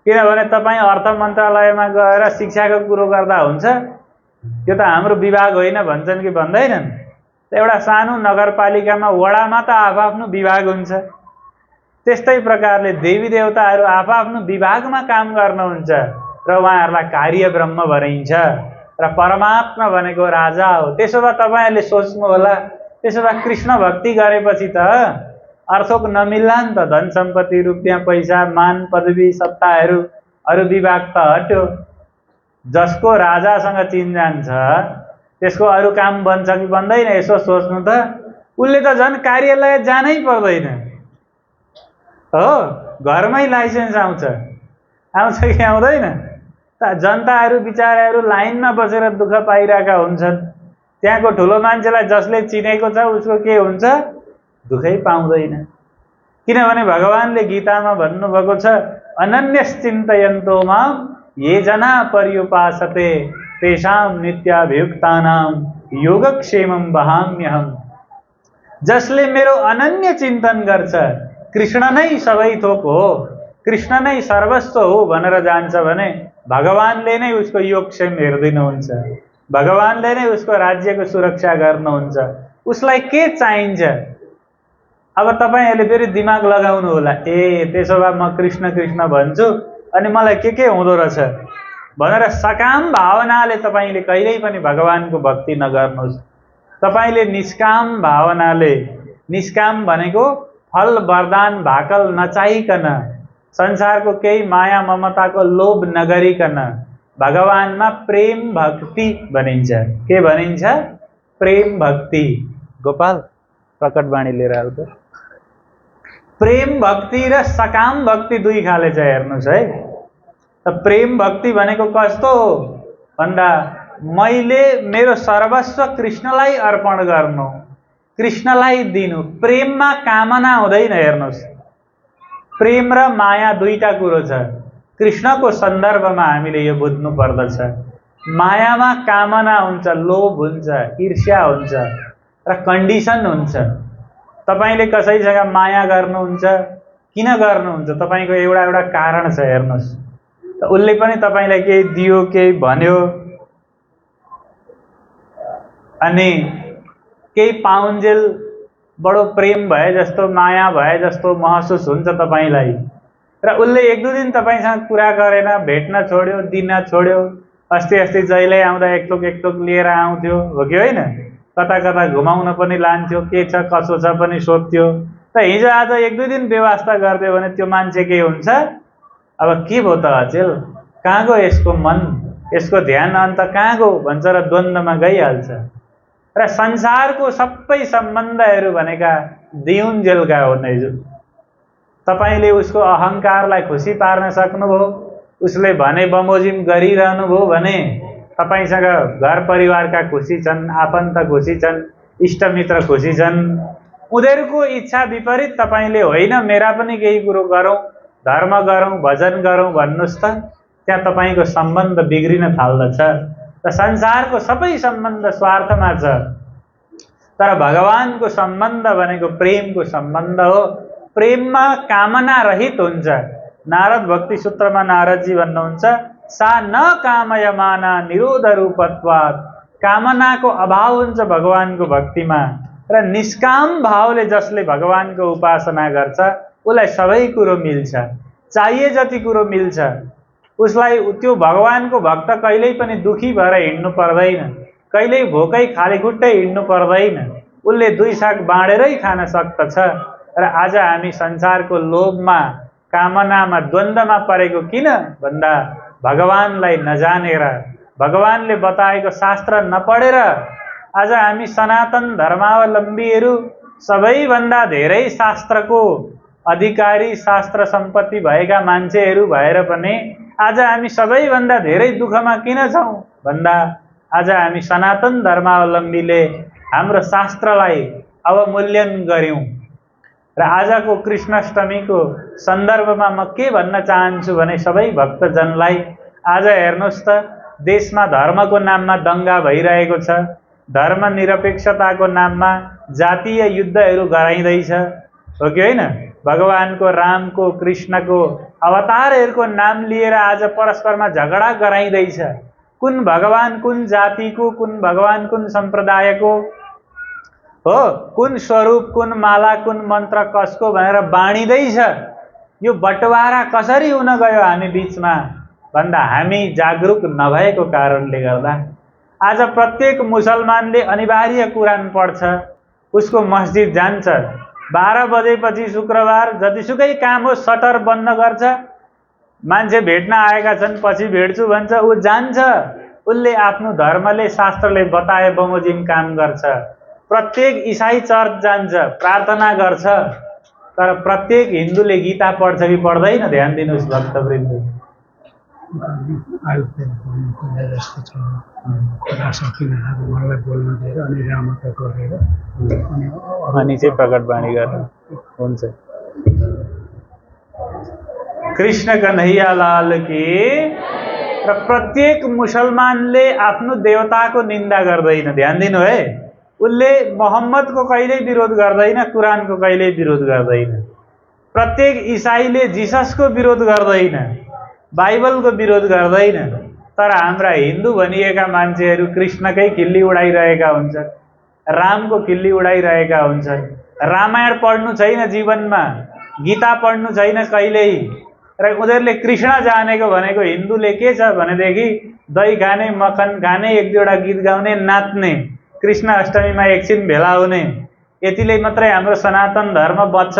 किनभने तपाईँ अर्थ मन्त्रालयमा गएर शिक्षाको कुरो गर्दा हुन्छ? यो त हाम्रो विभाग होइन भन्छन् कि भन्दैनन्? एउटा सानो नगरपालिकामा वडामा त आफआफ्नो विभाग हुन्छ। त्यस्तै प्रकारले देवी देवताहरू आफआफ्नो विभागमा काम गर्नुहुन्छ र उहाँहरूलाई कार्य ब्रह्म भनिन्छ र परमात्मा भनेको राजा हो। त्यसो भए तपाईँहरूले सोच्नु होला, त्यसो भए कृष्ण भक्ति गरेपछि त अर्थोक नमिल्ला नि त? धन सम्पत्ति, रुपियाँ पैसा, मान पदवी, सत्ताहरू, अरू विभाग त हट्यो। जसको राजासँग चिनजान छ त्यसको अरू काम बन्छ कि बन्दैन? यसो सोच्नु त। उसले त झन् कार्यालय जानै पर्दैन हो, घरमै लाइसेन्स आउँछ कि आउँदैन? जनताहरू बिचाराहरू लाइनमा बसेर दुःख पाइरहेका हुन्छन्। त्यहाँको ठुलो मान्छेलाई जसले चिनेको छ उसको के हुन्छ? दुःखै पाउँदैन। किनभने भगवानले गीतामा भन्नुभएको छ अनन्यश्चिन्तयन्तो मां ये जना पर्युपासते तेषां नित्याभियुक्तानां योगक्षेमं वहाम्यहम्। जसले मेरो अनन्य चिन्तन गर्छ, कृष्ण नै सबै थोक हो, कृष्ण नै सर्वस्व हो भनेर जान्छ भने भगवानले नै उसको योगक्षेम हेरिदिनुहुन्छ, भगवानले नै उसको राज्यको सुरक्षा गर्नुहुन्छ। उसलाई के चाहिन्छ? अब तपाईँहरूले फेरि दिमाग लगाउनु होला, ए त्यसो भए म कृष्ण कृष्ण भन्छु अनि मलाई के हुँदो रहेछ भनेर सकाम भावनाले तपाईँले कहिल्यै पनि भगवानको भक्ति नगर्नुहोस्। तपाईँले निष्काम भावनाले, निष्काम भनेको फल वरदान भाकल नचाहिकन, संसारको केही माया ममताको लोभ नगरिकन भगवानमा प्रेम भक्ति भनिन्छ। के भनिन्छ? प्रेम भक्ति। गोपाल प्रकटवाणी लिएर आऊ त। प्रेम भक्ति र सकाम भक्ति दुई खाले छ, हेर्नुहोस् है। त प्रेम भक्ति भनेको कस्तो हो भन्दा मैले मेरो सर्वस्व कृष्णलाई अर्पण गर्नु, कृष्णलाई दिनु। प्रेममा कामना हुँदैन। हेर्नुहोस्, प्रेम र माया दुईटा कुरो छ। कृष्णको सन्दर्भमा हामीले यो बुझ्नु पर्दछ। मायामा कामना हुन्छ, लोभ हुन्छ, ईर्ष्या हुन्छ र कन्डिसन हुन्छ। तपाईले कसैसँग माया गर्नुहुन्छ, किन गर्नुहुन्छ? तपाईको एउटा कारण छ। हेर्नुहोस्, त उसले पनि तपाईलाई केही दियो, केही भन्यो, अनि केही पाउन्जेल बडो प्रेम भए जस्तो, माया भए जस्तो महसुस हुन्छ तपाईलाई। र उसले एक दुई दिन तपाईसँग कुरा गरेन, भेट्न छोड्यो, दिन छोड्यो। अस्ति जहिले आउँदा एकटोक लिएर आउँथ्यो, हो कि होइन? कता कता घुमाउन पनि लान्थ्यो, के छ कसो छ पनि सोध्थ्यो। त हिजो आज एक दुई दिन व्यवस्था गरिदियो भने त्यो मान्छे के हुन्छ? अब के भयो त अचेल, कहाँ गयो यसको मन, यसको ध्यान अन्त कहाँ गयो भन्छ र द्वन्द्वमा गइहाल्छ। र संसारको सबै सम्बन्धहरू भनेका दिउन्जेलका हो नै। तपाईले उसको अहंकारलाई खुसी पार्न सक्नुभयो, उसले भने बमोजिम गरिरहनु भयो भने तपाईसँग घर परिवारका खुसी छन्, आफन्त खुसी छन्, इष्टमित्र खुसी छन्। उनीहरूको इच्छा विपरीत तपाईले होइन मेरा पनि केही कुरो गरौँ, धर्म गरौँ, भजन गरौँ भन्नुहोस् त, त्यहाँ तपाईको सम्बन्ध बिग्रिन थाल्दछ। र संसारको सबै सम्बन्ध स्वार्थमा छ, तर भगवानको सम्बन्ध भनेको प्रेमको सम्बन्ध हो। प्रेममा कामना रहित हुन्छ। नारद भक्ति सूत्रमा नारदजी भन्नुहुन्छ सा न कामयमाना निरोध रूपत्वात्। कामनाको अभाव हुन्छ भगवानको भक्तिमा। र निष्काम भावले जसले भगवानको उपासना गर्छ उसलाई सबै कुरो मिल्छ, चाहिए जति कुरो मिल्छ। उसलाई त्यो भगवानको भक्त कहिल्यै पनि दुखी भएर हिँड्नु पर्दैन, कहिल्यै भोकै खाली खुट्टै हिँड्नु पर्दैन, उसले दुई साग बाँडेरै खान सक्दछ। र आज हामी संसारको लोभमा, कामनामा, द्वन्द्वमा परेको किन भन्दा भगवानलाई नजानेर, भगवानले बताएको शास्त्र नपढेर आज हामी सनातन धर्मावलम्बीहरू सबैभन्दा धेरै शास्त्रको अधिकारी, शास्त्र सम्पत्ति भएका मान्छेहरू भएर पनि आज हामी सबैभन्दा धेरै दुःखमा किन छौँ भन्दा आज हामी सनातन धर्मावलम्बीले हाम्रो शास्त्रलाई अवमूल्यन गर्यौँ। र आजको कृष्णाष्टमीको सन्दर्भमा म के भन्न चाहन्छु भने सबै भक्तजनलाई, आज हेर्नुहोस् त देशमा धर्मको नाममा दङ्गा भइरहेको छ, धर्मनिरपेक्षताको नाममा जातीय युद्धहरू गराइँदैछ, हो कि होइन? भगवानको, रामको, कृष्णको अवतारहरूको नाम लिएर आज परस्परमा झगडा गराइँदैछ। कुन भगवान कुन जातिको, कुन भगवान कुन सम्प्रदायको हो, कुन स्वरूप, कुन माला, कुन मन्त्र कसको भनेर बाँडिँदैछ। यो बटवारा कसरी हुन गयो हामी बीचमा भन्दा हामी जागरुक नभएको कारणले गर्दा। आज प्रत्येक मुसलमानले अनिवार्य कुरान पढ्छ, उसको मस्जिद जान्छ, 12 बजेपछि शुक्रबार जतिसुकै काम हो सटर बन्द गर्छ, मान्छे भेट्न आएका छन् पछि भेट्छु भन्छ, ऊ जान्छ, उसले आफ्नो धर्मले, शास्त्रले बताए बमोजिम काम गर्छ। प्रत्येक इसाई चर्च जान्छ, प्रार्थना गर्छ, तर प्रत्येक हिन्दूले गीता पढ्छ कि पढ्दैन? ध्यान दिनुहोस् भक्तवृन्द। अनि चाहिँ प्रकटवाणी गरेर हुन्छ। कृष्ण कन्हैया लाल की। र प्रत्येक मुसलमानले आफ्नो देवताको निन्दा गर्दैन, ध्यान दिनु है। उसले मोहम्मदको कहिल्यै विरोध गर्दैन, कुरानको कहिल्यै विरोध गर्दैन। प्रत्येक इसाईले जिससको विरोध गर्दैन, बाइबलको विरोध गर्दैन। तर हाम्रा हिन्दू भनिएका मान्छेहरू कृष्णकै खिल्ली उडाइरहेका हुन्छन्, रामको खिल्ली उडाइरहेका हुन्छन्। रामायण पढ्नु छैन जीवनमा, गीता पढ्नु छैन कहिल्यै, र उनीहरूले कृष्ण जानेको भनेको हिन्दूले के छ भनेदेखि दही खाने, मक्खन खाने, एक दुईवटा गीत गाउने, नाच्ने, कृष्ण अष्टमीमा एकछिन भेला हुने, यतिले मात्रै हाम्रो सनातन धर्म बच्छ।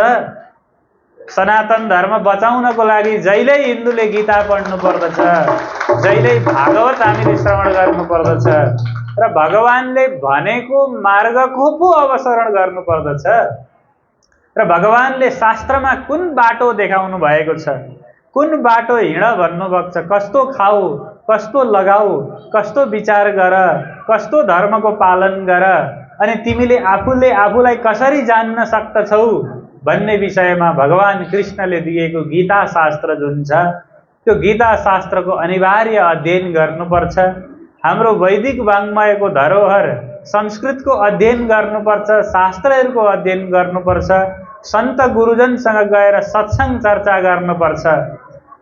सनातन धर्म बचाउनको लागि जहिल्यै हिन्दूले गीता पढ्नु पर्दछ, जहिल्यै भागवत हामीले श्रवण गर्नु पर्दछ, र भगवानले भनेको मार्गको पो अवसरण गर्नु पर्दछ। र भगवानले शास्त्रमा कुन बाटो देखाउनु भएको छ, कुन बाटो हिँड भन्नुभएको छ, कस्तो खाऊ, कस्तो लगाऊ, कस्तो विचार गर, कस्तो धर्मको पालन गर, अनि तिमीले आफूले आफूलाई कसरी जान्न सक्दछौ भन्ने विषयमा भगवान कृष्णले दिएको गीता शास्त्र जुन छ, त्यो गीता शास्त्रको अनिवार्य अध्ययन गर्नुपर्छ। हाम्रो वैदिक वाङ्मयको धरोहर संस्कृतको अध्ययन गर्नुपर्छ, शास्त्रहरूको अध्ययन गर्नुपर्छ, सन्त गुरुजनसँग गएर सत्सङ्ग चर्चा गर्नुपर्छ।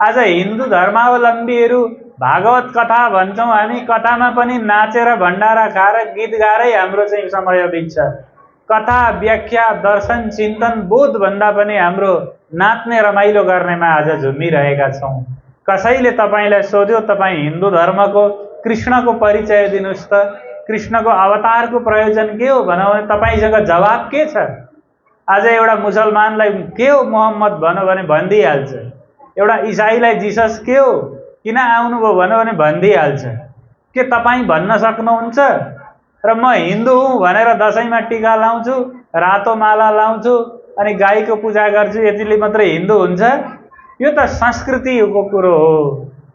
आज हिन्दू धर्मावलम्बीहरू भागवत कथा भन्छौँ हामी, कथामा पनि नाचेर भण्डारा खाएर गीत गाएरै हाम्रो चाहिँ समय बित्छ। कथा, व्याख्या, दर्शन, चिन्तन, बोध भन्दा पनि हाम्रो नाच्ने रमाइलो गर्नेमा आज झुमिरहेका छौँ। कसैले तपाईँलाई सोध्यो तपाईँ हिन्दू धर्मको कृष्णको परिचय दिनुहोस् त, कृष्णको अवतारको प्रयोजन के हो भनौँ भने तपाईँसँग जवाब के छ? आज एउटा मुसलमानलाई के हो मोहम्मद भनौँ भने भनिदिइहाल्छ, एउटा इसाईलाई जिसस के हो, किन आउनुभयो भन्यो भने भनिदिइहाल्छ। के तपाईँ भन्न सक्नुहुन्छ र म हिन्दू हुँ भनेर दसैँमा टीका लाउँछु, रातो माला लाउँछु, अनि गाईको पूजा गर्छु, यतिले मात्रै हिन्दू हुन्छ? यो त संस्कृतिको कुरो हो,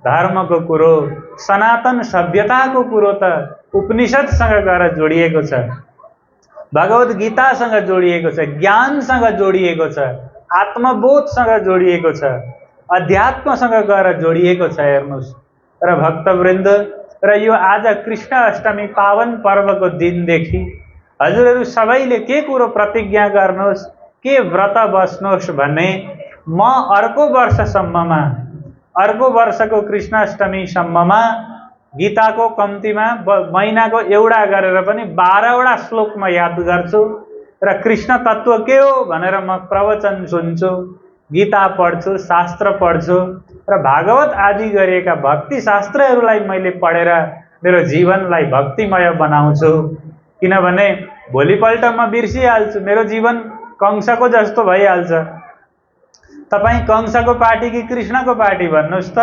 धर्मको कुरो, सनातन सभ्यताको कुरो त उपनिषदसँग गएर जोडिएको छ, भगवत गीतासँग जोडिएको छ, ज्ञानसँग जोडिएको छ, आत्मबोधसँग जोडिएको छ, अध्यात्मसँग गएर जोडिएको छ। हेर्नुहोस् र भक्तवृन्द, र यो आज कृष्ण अष्टमी पावन पर्वको दिनदेखि हजुरहरू सबैले के कुरो प्रतिज्ञा गर्नुहोस्, के व्रत बस्नुहोस् भने म अर्को वर्षसम्ममा, अर्को वर्षको कृष्ण अष्टमीसम्ममा गीताको कम्तीमा महिनाको एउटा गरेर पनि 12वटा श्लोक म याद गर्छु, र कृष्ण तत्त्व के हो भनेर म प्रवचन सुन्छु। गीता पढ्छु, शास्त्र पढ्छु र भागवत आदि गरिएका भक्ति शास्त्रहरूलाई मैले पढेर मेरो जीवनलाई भक्तिमय बनाउँछु। किनभने भोलिपल्ट म बिर्सिहाल्छु, मेरो जीवन कंसको जस्तो भइहाल्छ। तपाईँ कंसको पार्टी कि कृष्णको पार्टी भन्नुहोस् त।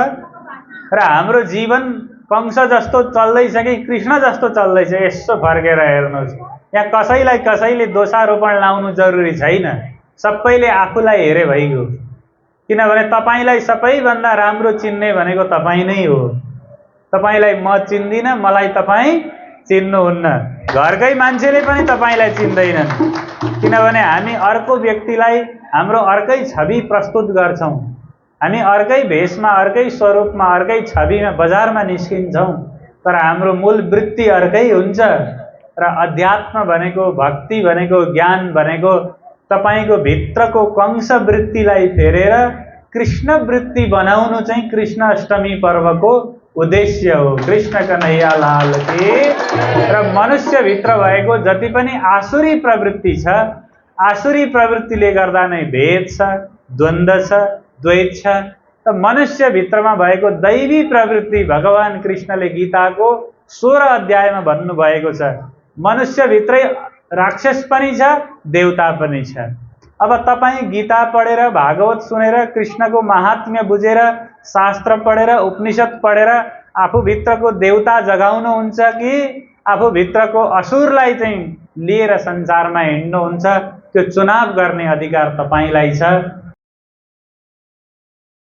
र हाम्रो जीवन कंस जस्तो चल्दैछ कि कृष्ण जस्तो चल्दैछ, यसो फर्केर हेर्नुहोस्। यहाँ कसैलाई कसैले दोषारोपण लाउनु जरुरी छैन, सबैले आफूलाई हेरे भइगयो। किनभने तपाईलाई सबैभन्दा राम्रो चिन्ने भनेको तपाईँ नै हो। तपाईलाई म चिन्दिनँ, मलाई तपाईँ चिन्नुहुन्न, घरकै मान्छेले पनि तपाईलाई चिन्दैनन्। किनभने हामी अर्को व्यक्तिलाई हाम्रो अर्कै छवि प्रस्तुत गर्छौं, हामी अर्कै भेषमा, अर्कै स्वरूपमा, अर्कै छविमा बजारमा निस्किन्छौं, तर हाम्रो मूल वृत्ति अर्कै हुन्छ। र अध्यात्म भनेको, भक्ति भनेको, ज्ञान भनेको तपाईको भित्रको कंस वृत्तिलाई फेरेर कृष्ण वृत्ति बनाउनु चाहिँ कृष्ण अष्टमी पर्वको उद्देश्य हो। कृष्ण कन्हैया लाल की। र मनुष्यभित्र भएको जति पनि आसुरी प्रवृत्ति छ, आसुरी प्रवृत्तिले गर्दा नै भेद छ, द्वन्द्व छ, द्वैत छ। त मनुष्यभित्रमा भएको दैवी प्रवृत्ति भगवान कृष्णले गीताको 16 अध्यायमा भन्नुभएको छ। मनुष्यभित्रै राक्षस पनि छ, देवता पनि छ। अब तपाईँ गीता पढेर, भागवत सुनेर, कृष्णको महात्म्य बुझेर, शास्त्र पढेर, उपनिषद पढेर आफूभित्रको देवता जगाउनुहुन्छ कि आफूभित्रको असुरलाई चाहिँ लिएर संसारमा हिँड्नुहुन्छ, त्यो चुनाव गर्ने अधिकार तपाईलाई छ।